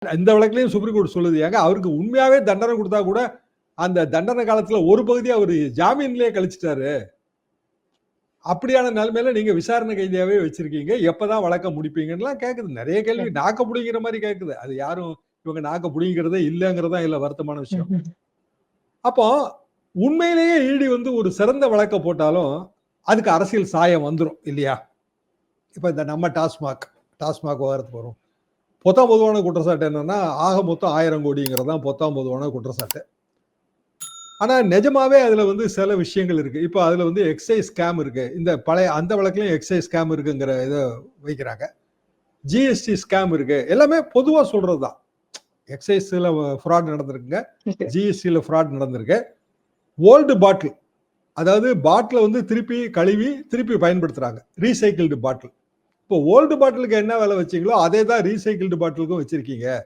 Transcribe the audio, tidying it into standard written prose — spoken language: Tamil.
இந்த வழக்குலயும் சுப்ரீம் கோர்ட் சொல்லுது, ஏங்க அவருக்கு உண்மையாவே தண்டனை கொடுத்தா கூட அந்த தண்டனை காலத்துல ஒரு பகுதியை அவர் ஜாமீன்லயே கழிச்சிட்டாரு. அப்படியான நிலைமையில நீங்க விசாரணை கைதியாவே வச்சிருக்கீங்க, எப்பதான் வழக்க முடிப்பீங்கன்னு கேக்குது. நிறைய கேள்வி நாக்க புடிங்கிற மாதிரி கேக்குது. அது யாரும் இவங்க நாக்க புடிங்கிறதே இல்லங்கிறதா இல்ல வருத்தமான விஷயம். அப்போ உண்மையிலேயே ஈடி வந்து ஒரு சிறந்த வழக்க போட்டாலும் அதுக்கு அரசியல் சாயம் வந்துரும் இல்லையா? இப்ப இந்த நம்ம டாஸ்மாக் விவகாரத்துக்கு வரும். பொத்தாம் பொதுவான குற்றச்சாட்டு என்னன்னா, ஆக மொத்தம் 1000 கோடிங்கிறது தான் பொத்தாம் பொதுவான குற்றச்சாட்டு. ஆனா நிஜமாவே அதுல வந்து சில விஷயங்கள் இருக்கு. இப்ப அதுல வந்து எக்ஸைஸ் ஸ்கேம் இருக்கு. இந்த பழைய அந்த வழக்குலயும் எக்ஸைஸ் ஸ்கேம் இருக்குங்கிற இத வைக்கிறாங்க. ஜிஎஸ்டி ஸ்கேம் இருக்கு. எல்லாமே பொதுவா சொல்றதுதான். எக்ஸைஸ்ல ஃப்ராட் நடந்திருக்குங்க. ஜிஎஸ்டில ஃப்ராட் நடந்திருக்கு. ஓல்டு பாட்டில், அதாவது பாட்டில வந்து திருப்பி கழுவி திருப்பி பயன்படுத்துறாங்க. ரீசைக்கிள்டு பாட்டில். இப்போ ஓல்டு பாட்டிலுக்கு என்ன விலை வச்சீங்களோ அதே தான் ரீசைக்கிள்டு பாட்டிலுக்கும் வச்சிருக்கீங்க.